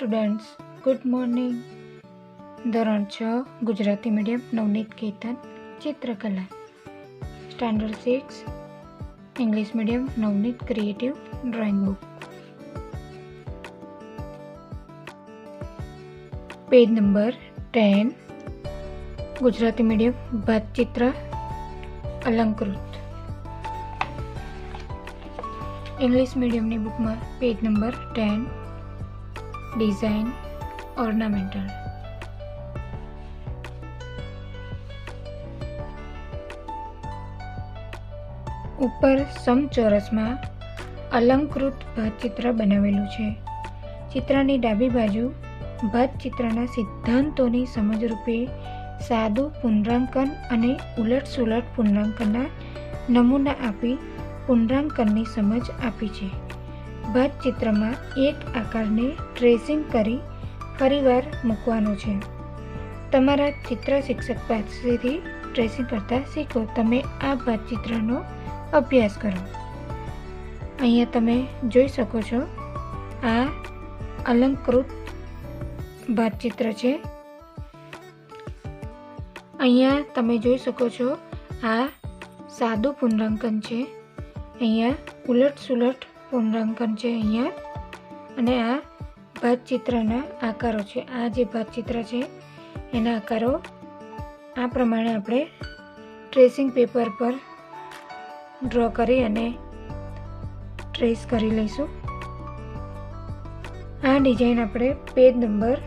Students, good morning. ધોરણ 6 Gujarati medium Navneet Ketan ચિત્રકલા. Standard 6 English medium Navneet creative drawing book. Page number 10 Gujarati medium ભાતચિત્ર અલંકૃત. English મીડિયમની બુકમાં પેજ નંબર 10 ડિઝાઇન ઓર્નામેન્ટલ. ઉપર સમચોરસમાં અલંકૃત ભાતચિત્ર બનાવેલું છે. ચિત્રની ડાબી બાજુ ભાતચિત્રના સિદ્ધાંતોની સમજરૂપે સાદું પુનરાંકન અને ઉલટ-સુલટ પુનરાંકનના નમૂના આપી પુનરાંકનની સમજ આપી છે. ભાતચિત્રમાં એક આકારને ટ્રેસિંગ કરી ફરીવાર મૂકવાનો છે. તમારા ચિત્ર શિક્ષક પાસેથી ટ્રેસિંગ કરતા શીખો. તમે આ ભાતચિત્રનો અભ્યાસ કરો. અહીંયા તમે જોઈ શકો છો, આ અલંકૃત ભાતચિત્ર છે. અહીંયા તમે જોઈ શકો છો, આ સાદું પુનરાંકન છે. અહીંયા ઉલટ-સુલટ પુનરાંકન છે અહીંયા, અને આ ભાતચિત્રના આકારો છે. આ જે ભાતચિત્ર છે એના આકારો આ પ્રમાણે આપણે ટ્રેસિંગ પેપર પર ડ્રો કરી અને ટ્રેસ કરી લઈશું. આ ડિઝાઇન આપણે પેજ નંબર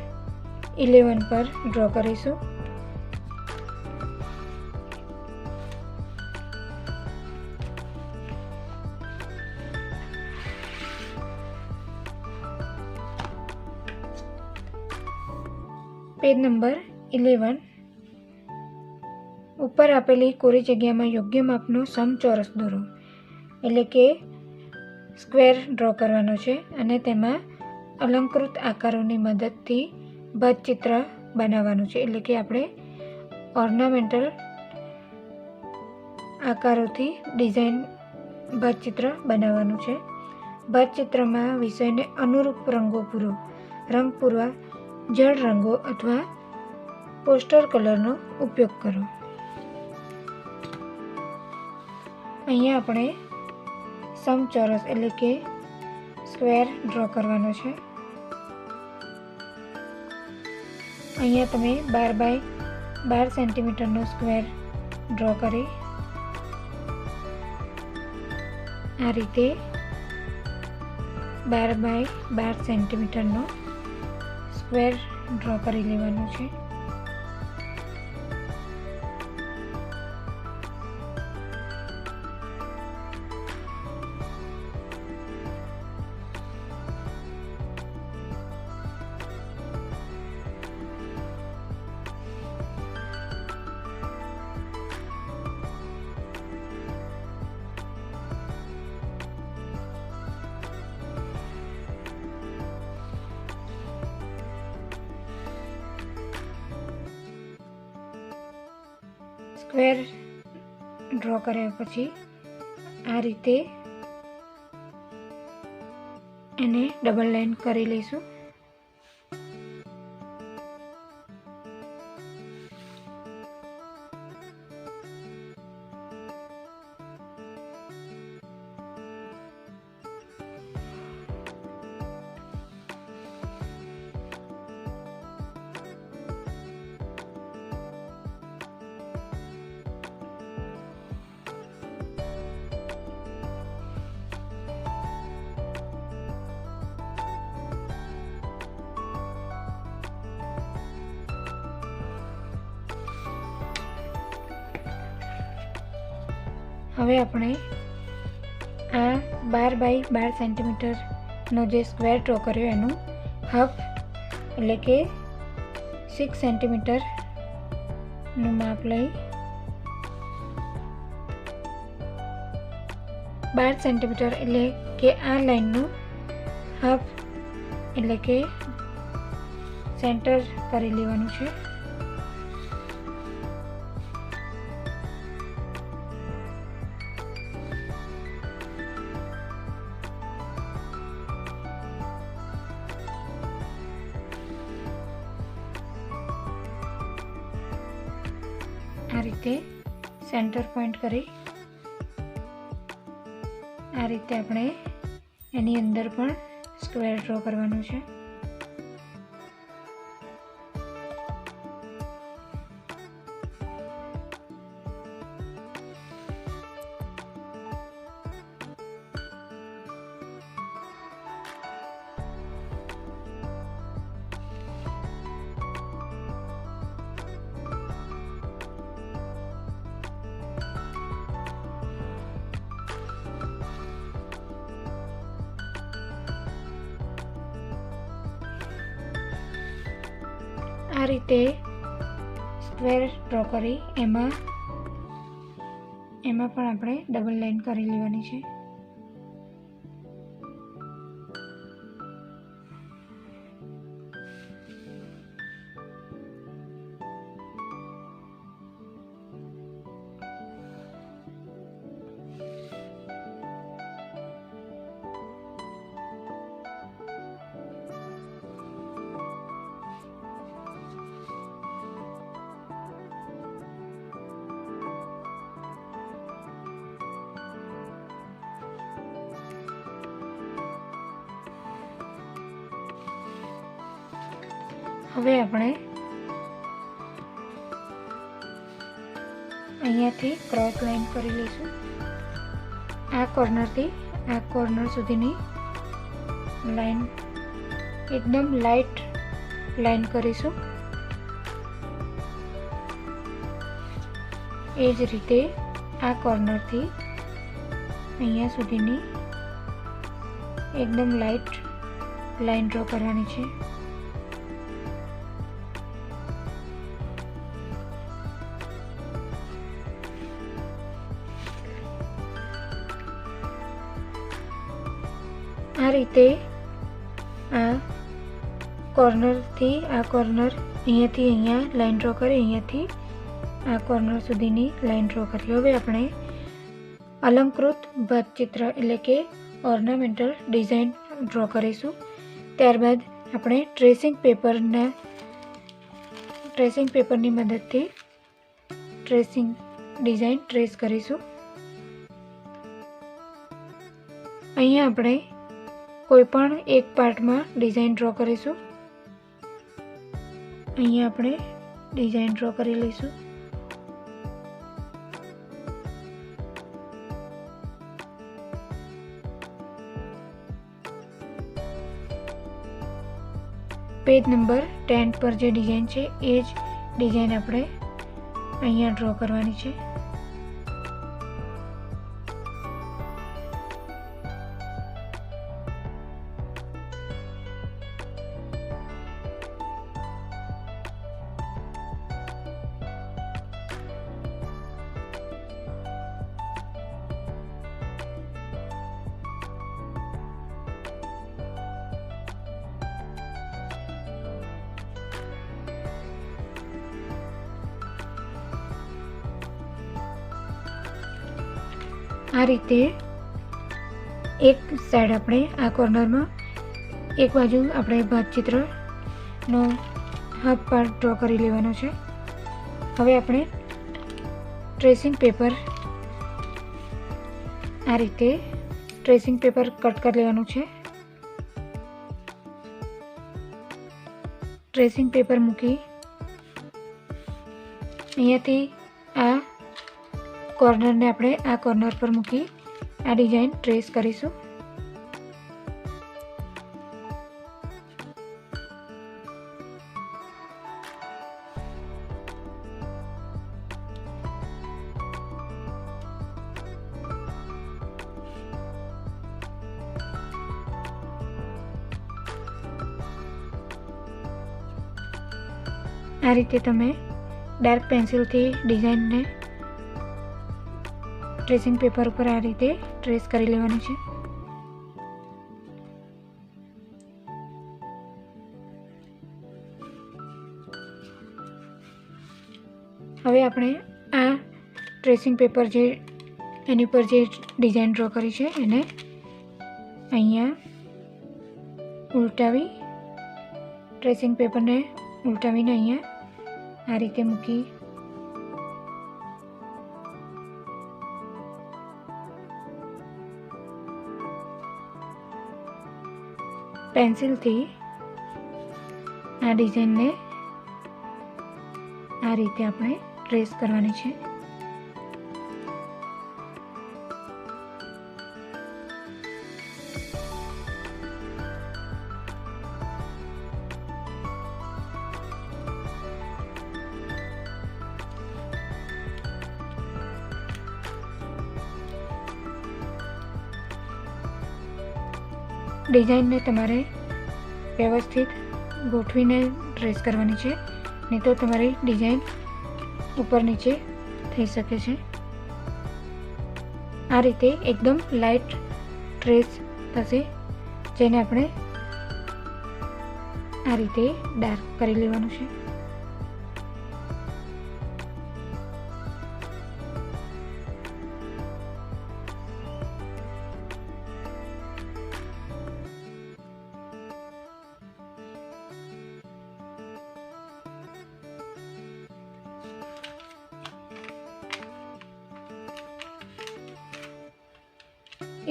11 પર ડ્રો કરીશું. પેજ નંબર 11 ઉપર આપેલી કોરી જગ્યામાં યોગ્ય માપનો સમચોરસ દોરો, એટલે કે સ્ક્વેર ડ્રો કરવાનો છે અને તેમાં અલંકૃત આકારોની મદદથી ભાતચિત્ર બનાવવાનું છે. એટલે કે આપણે ઓર્નામેન્ટલ આકારોથી ડિઝાઇન ભાતચિત્ર બનાવવાનું છે. ભાતચિત્રમાં વિષયને અનુરૂપ રંગો પૂરો. રંગ પૂરવા જળ રંગો અથવા પોસ્ટર કલરનો ઉપયોગ કરો. અહીંયા આપણે સમચોરસ એટલે કે સ્ક્વેર ડ્રો કરવાનો છે. અહીંયા તમે 12 બાય 12 સેન્ટીમીટરનો સ્ક્વેર ડ્રો કરી આ રીતે 12 બાય 12 સેન્ટીમીટરનો સ્ક્વેર ડ્રો કરી લેવાનું છે. સ્ક્વેર ડ્રો કર્યા પછી આ રીતે એને ડબલ લાઈન કરી લઈશું. હવે આપણે આ 12 બાય 12 સેન્ટીમીટરનો જે સ્ક્વેર ડ્રો કર્યો એનું હાફ એટલે કે 6 સેન્ટીમીટરનું માપ લઈ 12 સેન્ટીમીટર એટલે કે આ લાઈનનું હાફ એટલે કે સેન્ટર કરી લેવાનું છે. आ रीते सेंटर पॉइंट करी आ रीते आपणे एनी अंदर पण स्क्वेर ड्रॉ करवानुं छे। आ रीते स्क्वेर ड्रॉ करी एमां पण आपणे डबल लाइन करी लेवानी छे। हवे आपणे अहींयाथी क्रॉस लाइन करी लईशुं। आ कॉर्नर थी आ कॉर्नर सुधीनी लाइन एकदम लाइट लाइन करीशुं। ए ज रीते आ कॉर्नर थी अहींया सुधीनी एकदम लाइट लाइन ड्रॉ करवानी छे। आ रीते आ कॉर्नर थी आ कॉर्नर अहींयाथी अहींया लाइन ड्रॉ करी अहींयाथी आ कॉर्नर सुधीनी लाइन ड्रॉ करी। हवे आपणे अलंकृत भातचित्र एटले के ऑर्नामेंटल डिजाइन ड्रॉ करीशुं। त्यारबाद आपणे ट्रेसिंग पेपरनी मददथी ट्रेसिंग डिजाइन ट्रेस करीशुं। अहींया आपणे कोईपण एक पार्ट में डिजाइन ड्रॉ करीशुं। अहींया आपणे डिजाइन ड्रॉ करी लईशुं। पेज नंबर 10 पर जे डिजाइन छे ए ज डिजाइन आपणे अहींया ड्रॉ करवानी छे। आ रीते एक साइड अपने आ कॉर्नर में एक बाजू अपने भातचित्र नो हाफ पार्ट ड्रॉ करी लेवानो छे। हवे अपने ट्रेसिंग पेपर आ रीते ट्रेसिंग पेपर कट कर लेवानुं छे। ट्रेसिंग पेपर मूकी अहींयाथी आ कॉर्नर ने अपने आ कॉर्नर पर मूकी आ डिजाइन ट्रेस करीशुं। आ रीते तमे डार्क पेन्सिल थी डिजाइन ने ट्रेसिंग पेपर पर आ रीते ट्रेस करी लेवानी छे। हवे आपणे आ ट्रेसिंग पेपर जे एनी पर जे डिजाइन ड्रॉ करी छे एने अहींया उल्टावी ट्रेसिंग पेपर ने उल्टावीने अहींया आ रीते मूकी પેન્સિલથી આ ડિઝાઇનને આ રીતે આપણે ટ્રેસ કરવાની છે. ડિઝાઇનને તમારે વ્યવસ્થિત ગોઠવીને ટ્રેસ કરવાની છે, નહીં તો તમારી ડિઝાઇન ઉપર નીચે થઈ શકે છે. આ રીતે એકદમ લાઇટ ટ્રેસ થશે, જેને આપણે આ રીતે ડાર્ક કરી લેવાનું છે.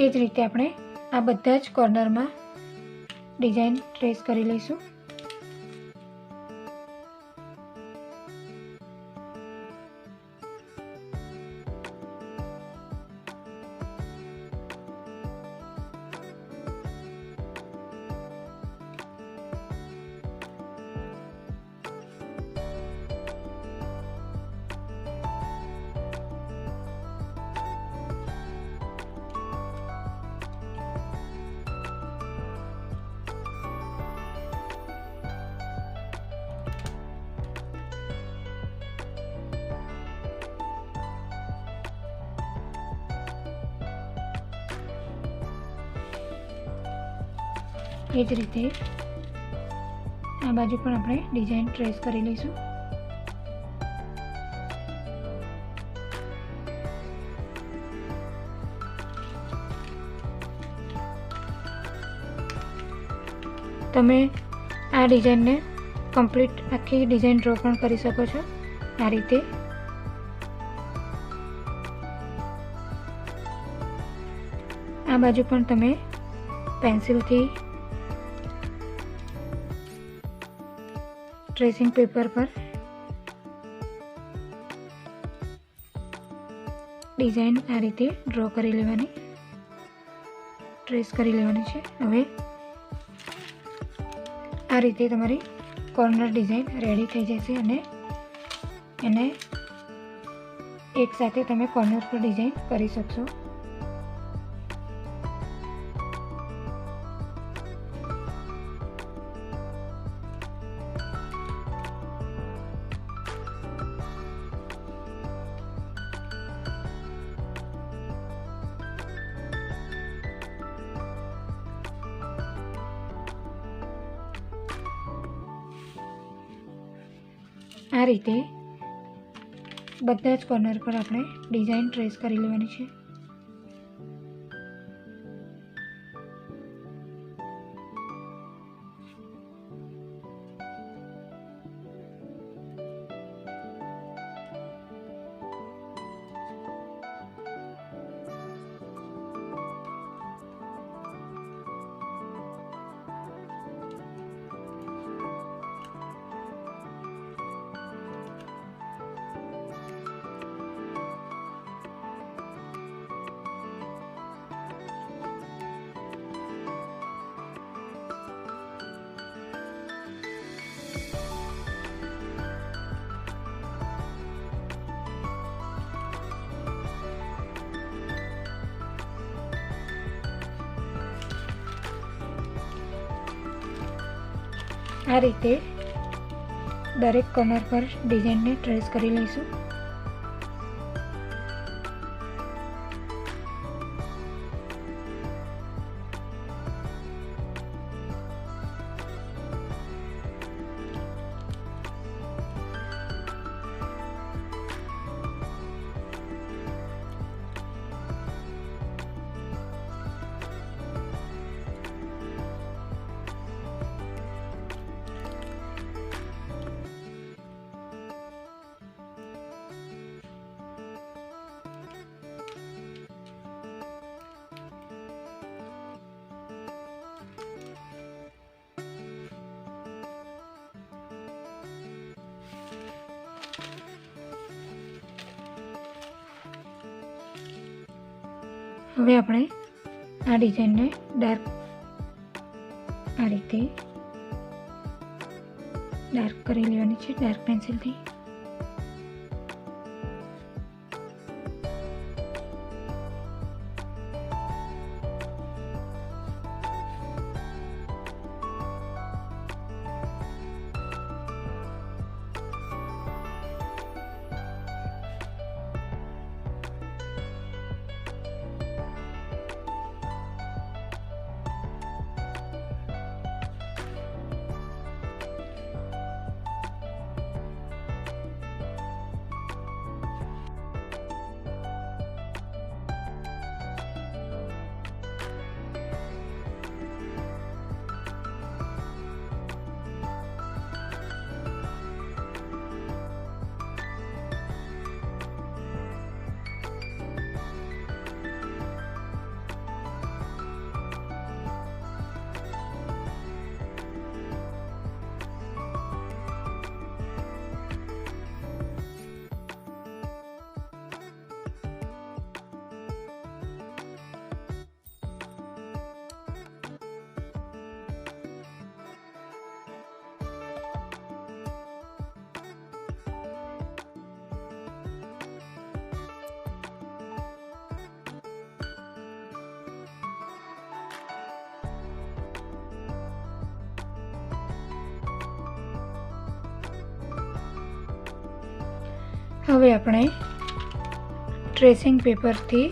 એ જ રીતે આપણે આ બધા જ કોર્નરમાં ડિઝાઇન ટ્રેસ કરી લઈશું. એ જ રીતે આ બાજુ પણ આપણે ડિઝાઇન ટ્રેસ કરી લઈશું. તમે આ ડિઝાઇનને કમ્પ્લીટ આખી ડિઝાઇન ડ્રો પણ કરી શકો છો. આ રીતે આ બાજુ પણ તમે પેન્સિલથી ટ્રેસિંગ પેપર પર ડિઝાઇન આ રીતે ડ્રો કરી લેવાની, ટ્રેસ કરી લેવાની છે. હવે આ રીતે તમારી કોર્નર ડિઝાઇન રેડી થઈ જશે અને એને એકસાથે તમે કોર્નર પર ડિઝાઇન કરી શકશો. આ રીતે બધા જ કોર્નર પર આપણે ડિઝાઇન ટ્રેસ કરી લેવાની છે. આ રીતે દરેક કોર્નર પર ડિઝાઇનને ટ્રેસ કરી લઈશું. હવે આપણે આ ડિઝાઇનને ડાર્ક આ રીતે ડાર્ક કરી લેવાની છે ડાર્ક પેન્સિલથી. હવે આપણે ટ્રેસિંગ પેપરથી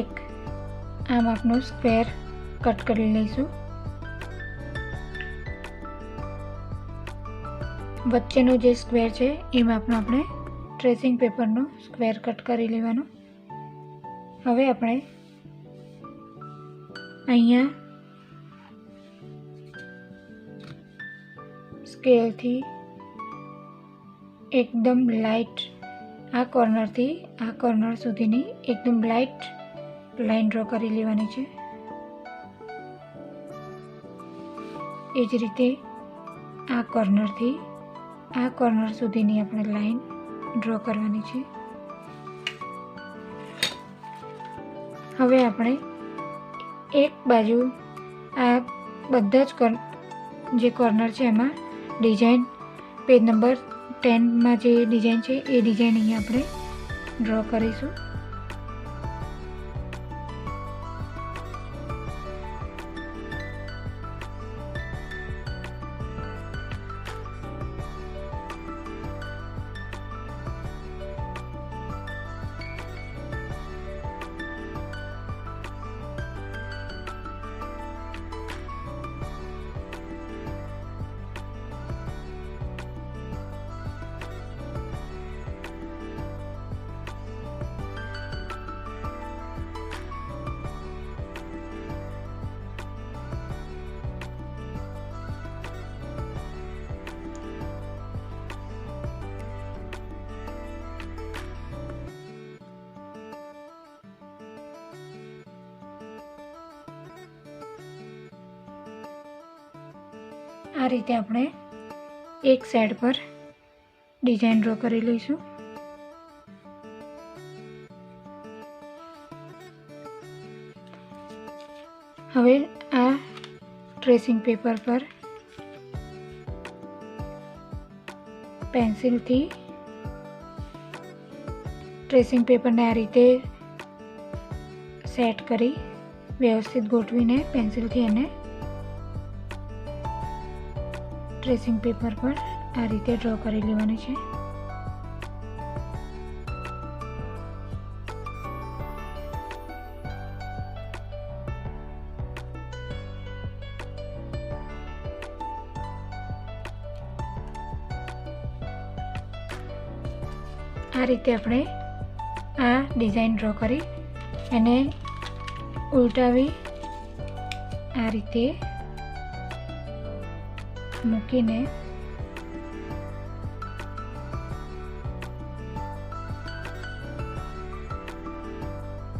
એક આ માપનો સ્ક્વેર કટ કરી લઈશું. વચ્ચેનો જે સ્ક્વેર છે એ માપનો આપણે ટ્રેસિંગ પેપરનો સ્ક્વેર કટ કરી લેવાનો. હવે આપણે અહીંયા સ્કેલથી એકદમ લાઇટ આ કોર્નરથી આ કોર્નર સુધીની એકદમ લાઇટ લાઈન ડ્રો કરી લેવાની છે. એ જ રીતે આ કોર્નરથી આ કોર્નર સુધીની આપણે લાઈન ડ્રો કરવાની છે. હવે આપણે એક બાજુ આ બધા જ જે કોર્નર છે એમાં ડિઝાઇન પેજ નંબર 10માં જે ડિઝાઇન છે એ ડિઝાઇન અહીંયા આપણે ડ્રો કરીશું. આ રીતે આપણે એક સાઈડ પર ડિઝાઇન ડ્રો કરી લઈશું. હવે આ ટ્રેસિંગ પેપર પર પેન્સિલથી ટ્રેસિંગ પેપરને આ રીતે સેટ કરી વ્યવસ્થિત ગોઠવીને પેન્સિલથી એને ટ્રેસિંગ પેપર પર આ રીતે ડ્રો કરી લેવાની છે. આ રીતે આપણે આ ડિઝાઇન ડ્રો કરી એને ઉલટાવી આ રીતે મૂકીને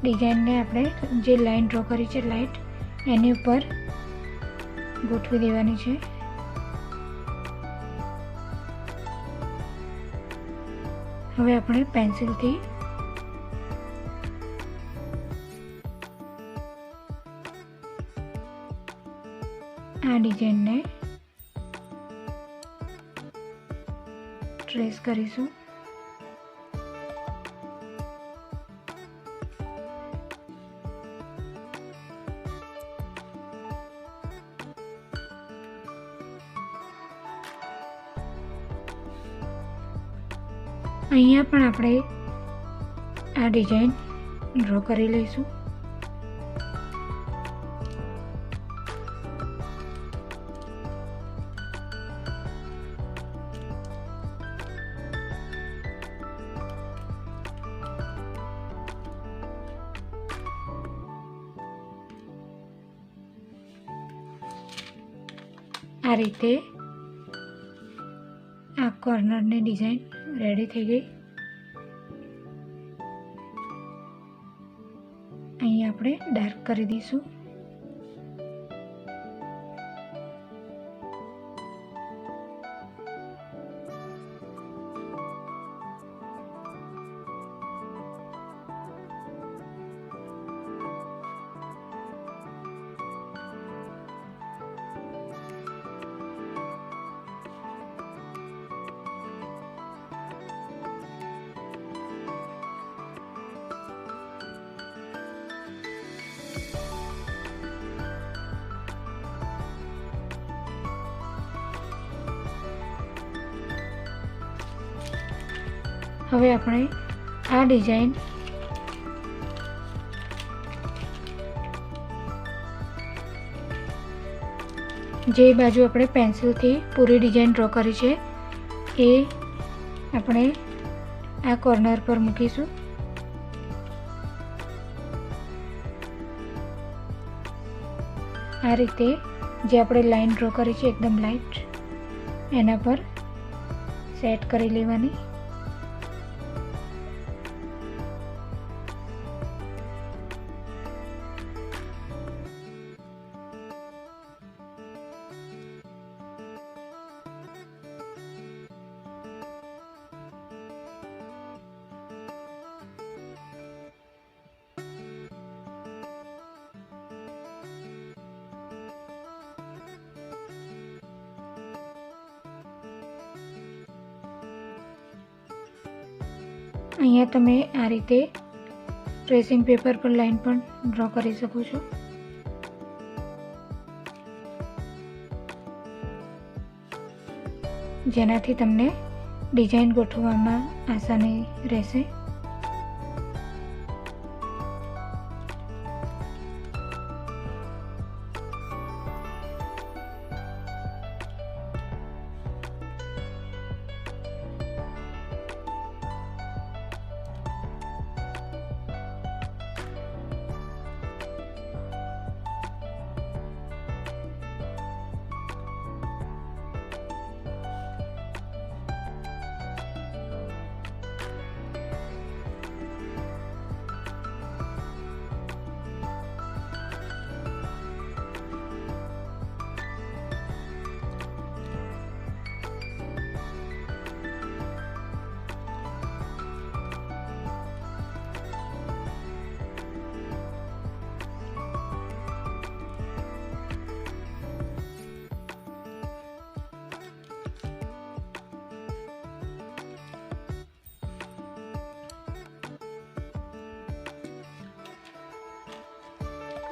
ડિઝાઇનને આપણે જે લાઈન ડ્રો કરી છે લાઇટ એની ઉપર ગોઠવી દેવાની છે. હવે આપણે પેન્સિલથી ડિઝાઇનને ટ્રેસ કરીશું. અહીંયા પણ આપણે આ ડિઝાઇન ડ્રો કરી લઈશું. આ રીતે આ કોર્નરની ડિઝાઇન રેડી થઈ ગઈ. અહીં આપણે ડાર્ક કરી દઈશું. હવે આપણે આ ડિઝાઇન જે બાજુ આપણે પેન્સિલથી પૂરી ડિઝાઇન ડ્રો કરી છે એ આપણે આ કોર્નર પર મૂકીશું. આ રીતે જે આપણે લાઈન ડ્રો કરી છે એકદમ લાઇટ એના પર સેટ કરી લેવાની. અહીંયા તમે આ રીતે ટ્રેસિંગ પેપર પર લાઈન પણ ડ્રો કરી શકો છો. જેનાથી તમને ડિઝાઇન ગોઠવવામાં આસાની રહેશે.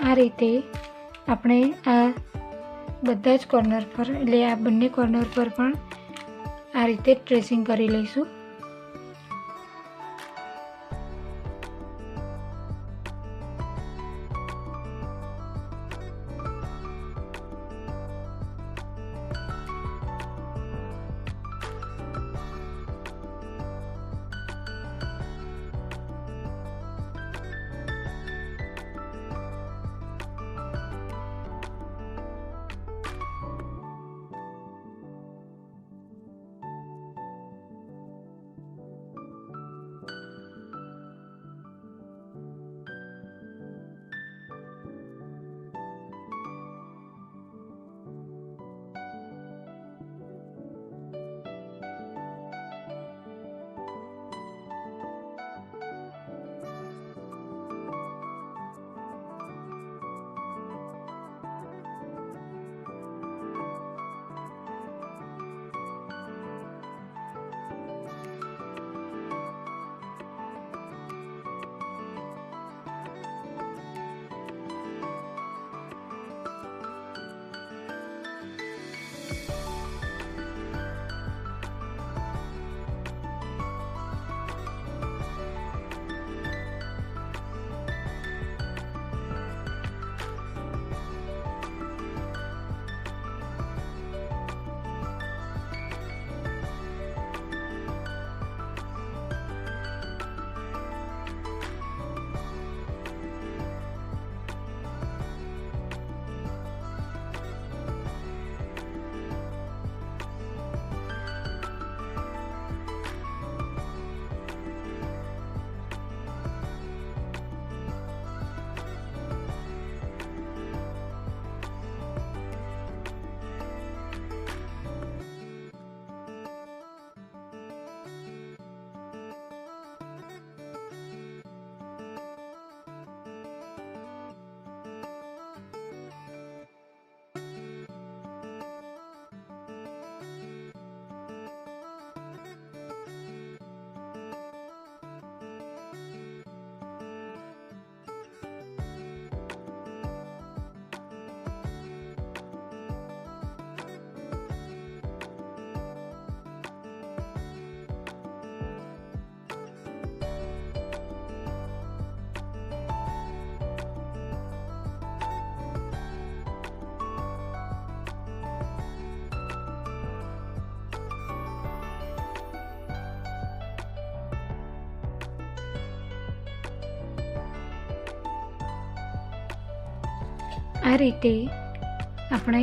આ રીતે આપણે આ બધા જ કોર્નર પર એટલે આ બંને કોર્નર પર પણ આ રીતે ટ્રેસિંગ કરી લઈશું. આ રીતે આપણે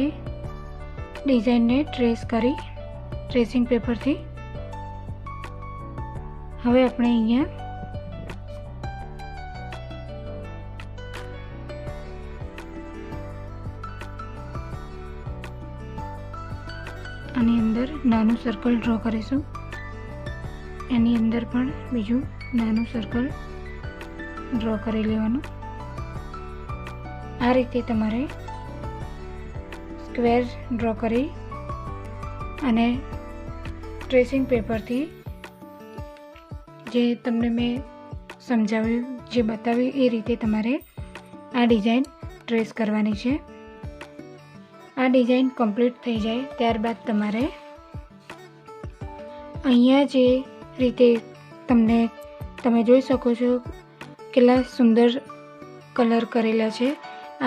ડિઝાઇનને ટ્રેસ કરી ટ્રેસિંગ પેપરથી હવે આપણે અહીંયા આની અંદર નાનું સર્કલ ડ્રો કરીશું. એની અંદર પણ બીજું નાનું સર્કલ ડ્રો કરી લેવાનું. આ રીતે તમારે સ્ક્વેર ડ્રો કરી અને ટ્રેસિંગ પેપરથી જે તમને મેં સમજાવ્યું, જે બતાવ્યું એ રીતે તમારે આ ડિઝાઇન ટ્રેસ કરવાની છે. આ ડિઝાઇન કમ્પ્લીટ થઈ જાય ત્યારબાદ તમારે અહીંયા જે રીતે તમે જોઈ શકો છો કેટલા સુંદર કલર કરેલા છે.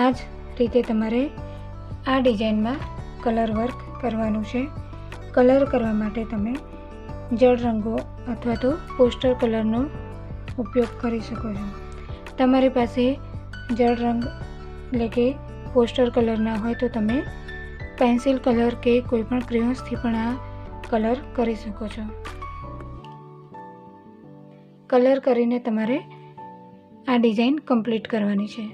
આ જ રીતે તમારે આ ડિઝાઇનમાં કલર વર્ક કરવાનું છે. કલર કરવા માટે તમે જળ રંગો અથવા તો પોસ્ટર કલરનો ઉપયોગ કરી શકો છો. તમારી પાસે જળ રંગ એટલે કે પોસ્ટર કલર ના હોય તો તમે પેન્સિલ કલર કે કોઈ પણ ક્રેયોન્સથી પણ આ કલર કરી શકો છો. કલર કરીને તમારે આ ડિઝાઇન કમ્પ્લીટ કરવાની છે.